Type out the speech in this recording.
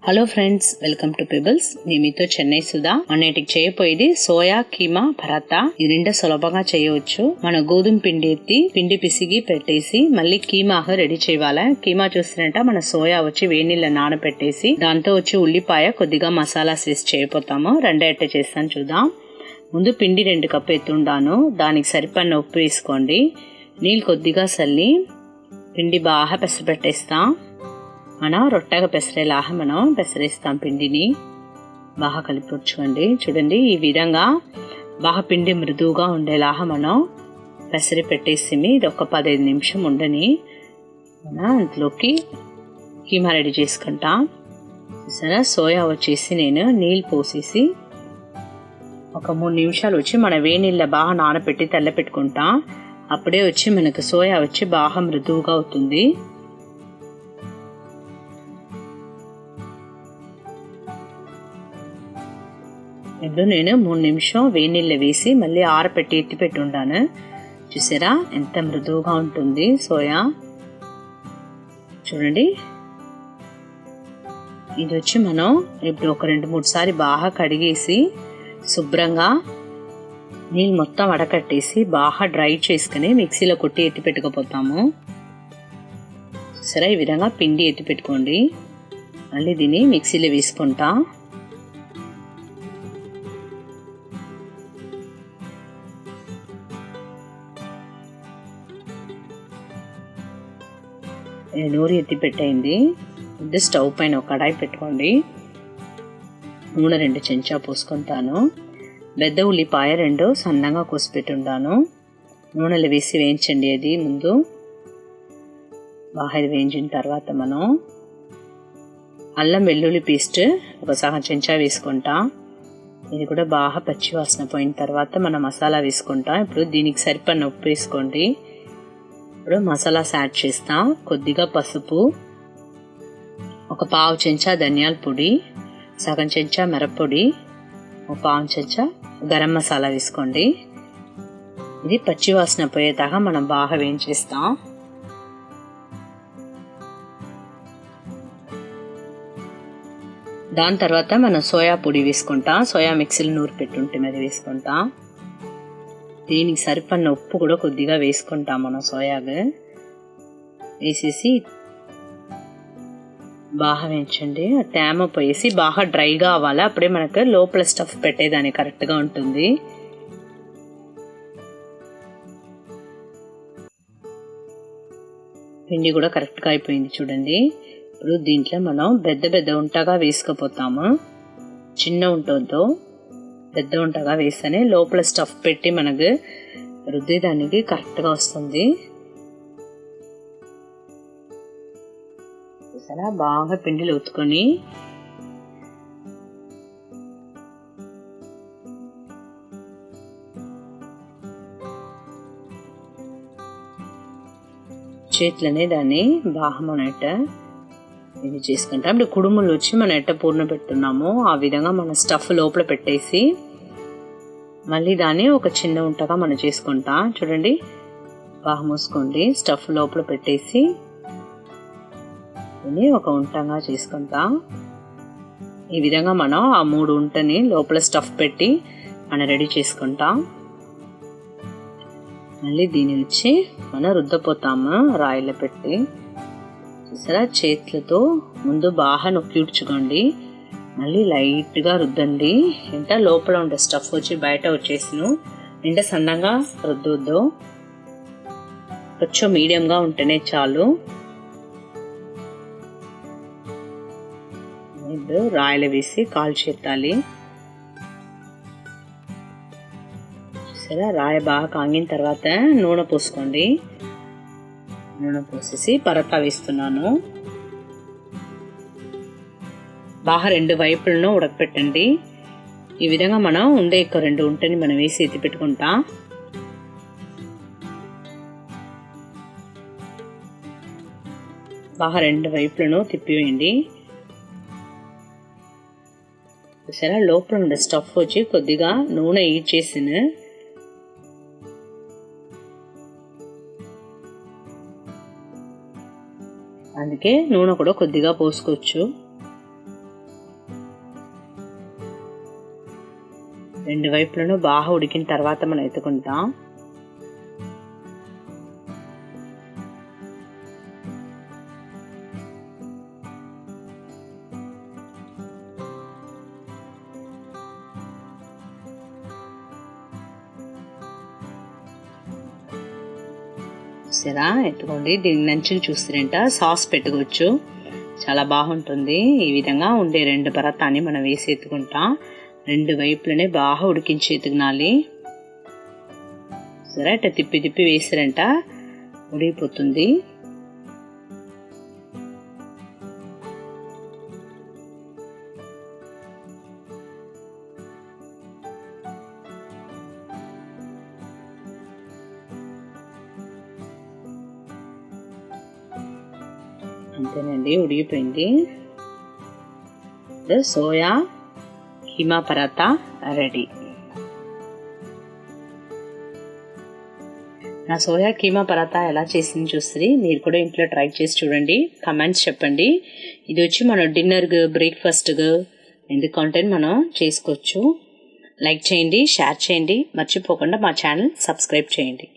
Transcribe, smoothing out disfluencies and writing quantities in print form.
Hello friends, welcome to pebbles. నేను మీతో చెన్నై సుధా. అన్నిటికి చేయబోయేది సోయా కీమా పరాతా. ఇది రెండో సులభంగా చేయవచ్చు. మన గోధుమ పిండి ఎత్తి పిండి పిసిగి పెట్టేసి మళ్ళీ కీమా రెడీ చేయాలి. కీమా చూస్తున్నట్ట మన సోయా వచ్చి వేడి నీళ్ళ నానబెట్టేసి దాంతో వచ్చి ఉల్లిపాయ కొద్దిగా మసాలాస్ వేసి చేయపోతాము. రెండో ఎట్ట చేస్తాను చూద్దాం. ముందు పిండి 2 కప్పు ఎత్తుండాను. దానికి సరిపడిన ఉప్పు వేసుకోండి. నీళ్ళు కొద్దిగా చల్లి పిండి బాగా పెసరపెట్టేస్తాం. మనం రొట్టెగా పెసరేలాగా మనం పెసరేస్తాం. పిండిని బాగా కలిపొచ్చుకోండి. చూడండి, ఈ విధంగా బాగా పిండి మృదువుగా ఉండేలాగా మనం పెసరి పెట్టేసి ఇది ఒక 15 నిమిషం ఉండని మనం అందులోకి కీమా రెడీ చేసుకుంటాం. సరే, సోయా వచ్చేసి నేను నీళ్ళు పోసేసి ఒక 3 నిమిషాలు వచ్చి మన వేడి నీళ్ళ బాగా నానబెట్టి తెల్లపెట్టుకుంటాం. అప్పుడే వచ్చి మనకు సోయా వచ్చి బాగా మృదువుగా అవుతుంది. ఇప్పుడు నేను 3 నిమిషం వేడి నీళ్ళు వేసి మళ్ళీ ఆరపెట్టి ఎత్తిపెట్టి ఉండాను. చూసారా ఎంత మృదువుగా ఉంటుంది సోయా. చూడండి, ఇది వచ్చి మనం ఇప్పుడు ఒక 2-3 సారి బాగా కడిగేసి శుభ్రంగా నీళ్ళు మొత్తం వడకట్టేసి బాగా డ్రై చేసుకుని మిక్సీలో కొట్టి ఎత్తి పెట్టుకుపోతాము. సరే, ఈ విధంగా పిండి ఎత్తి పెట్టుకోండి. మళ్ళీ దీన్ని మిక్సీలో వేసుకుంటా. నూరి ఎత్తి పెట్టయింది. ఇది స్టవ్ పైన ఒక కడాయి పెట్టుకోండి. నూనె 2 చెంచా పోసుకుంటాను. పెద్ద ఉల్లిపాయ 2 సన్నగా కోసి పెట్టుంటాను. నూనెలు వేసి వేయించండి. అది ముందు బాగా వేయించిన తర్వాత మనం అల్లం వెల్లుల్లి పేస్ట్ ఒక సగం చెంచా వేసుకుంటాం. ఇది కూడా బాగా పచ్చి వాసన పోయిన తర్వాత మనం మసాలా వేసుకుంటాం. ఇప్పుడు దీనికి సరిపడిన ఉప్పు వేసుకోండి. ఇప్పుడు మసాలాస్ యాడ్ చేస్తాం. కొద్దిగా పసుపు, ఒక 1/2 చెంచా ధనియాల పొడి, సగం చెంచా మిరప్పొడి, ఒక 1/2 చెంచా గరం మసాలా వేసుకోండి. ఇది పచ్చి వాసన పోయేదాకా మనం బాగా వేయించేస్తాం. దాని తర్వాత మనం సోయా పొడి వేసుకుంటాం. సోయా మిక్సీలు నూరు పెట్టుంటే అది వేసుకుంటాం. దీనికి సరిపడిన ఉప్పు కూడా కొద్దిగా వేసుకుంటాం. మనం సోయాగా వేసేసి బాగా వేయించండి. తేమ పోయేసి బాగా డ్రైగా అవ్వాలి. అప్పుడే మనకు లోపల స్టఫ్ పెట్టేదాన్ని కరెక్ట్గా ఉంటుంది. పిండి కూడా కరెక్ట్గా అయిపోయింది చూడండి. ఇప్పుడు దీంట్లో మనం పెద్ద ఉంటగా వేసుకుపోతాము. చిన్న ఉంటతో పెద్ద ఉంటగా వేస్తేనే లోపల స్టఫ్ పెట్టి మనకు రుద్దేదానికి కరెక్ట్గా వస్తుంది. సరే, బాగా పిండిలు ఉత్తుకొని చేతులనే దాన్ని బాగా మన ఇది చేసుకుంటాం. ఇప్పుడు కుడుములు వచ్చి మనం ఎట్ట పూర్ణ పెట్టున్నామో ఆ విధంగా మన స్టఫ్ లోపల పెట్టేసి మళ్ళీ దాన్ని ఒక చిన్న ఉంటగా మనం చేసుకుంటాం. చూడండి, బాగా మూసుకోండి. స్టఫ్ లోపల పెట్టేసి దీన్ని ఒక ఉంటగా చేసుకుంటాం. ఈ విధంగా మనం ఆ 3 ఉంటని లోపల స్టఫ్ పెట్టి మనం రెడీ చేసుకుంటాం. మళ్ళీ దీని వచ్చి మనం రుద్దపోతాము రాయిలో పెట్టి. చూసారా, చేతులతో ముందు బాగా నొక్కి ఉడ్చుకోండి. మళ్ళీ లైట్గా రుద్దండి. ఇంత లోపల ఉండే స్టఫ్ వచ్చి బయట వచ్చేసిను. ఇంత సన్నగా రుద్దొద్దు, కొంచెం మీడియంగా ఉంటేనే చాలు. ఇప్పుడు రాయిలు వేసి కాల్చేయాలి. చూసారా, రాయి బాగా కాగిన తర్వాత నూనె పోసుకోండి. నూనె పోసేసి పరాతా వేస్తున్నాను. బాగా 2 వైపులను ఉడకపెట్టండి. ఈ విధంగా మనం ఉండే 2 ఉంటని మనం వేసి ఎత్తి పెట్టుకుంటాం. బాగా 2 వైపులను తిప్పివేయండి. చూసారా, లోపల ఉండే స్టఫ్ వచ్చి కొద్దిగా నూనె ఈడ్చేసిన అందుకే నూనె కూడా కొద్దిగా పోసుకోవచ్చు. రెండు వైపులను బాగా ఉడికిన తర్వాత మనం ఎత్తుకుంటాం. చూసారా, ఎత్తుకోండి. దీని నంచులు చూస్తారంట సాస్ పెట్టుకోవచ్చు, చాలా బాగుంటుంది. ఈ విధంగా ఉండే 2 పరాతాని మనం వేసి ఎత్తుకుంటాం. 2 వైపులనే బాగా ఉడికించి ఎత్తుకునాలి. సరే, ఇట్లా తిప్పి తిప్పి వేసారంట ఉడికిపోతుంది. అంతేనండి, ఉడికిపోయింది. Soya keema paratha ready. నా సోయా కీమా పరాతా ఎలా చేసింది చూస్తుంది, మీరు కూడా ఇంట్లో ట్రై చేసి చూడండి, కమెంట్స్ చెప్పండి. ఇది వచ్చి మనం డిన్నర్గా, బ్రేక్ఫాస్ట్గా ఎందుకంటే మనం చేసుకోవచ్చు. లైక్ చేయండి, షేర్ చేయండి, మర్చిపోకుండా మా ఛానల్ సబ్స్క్రైబ్ చేయండి.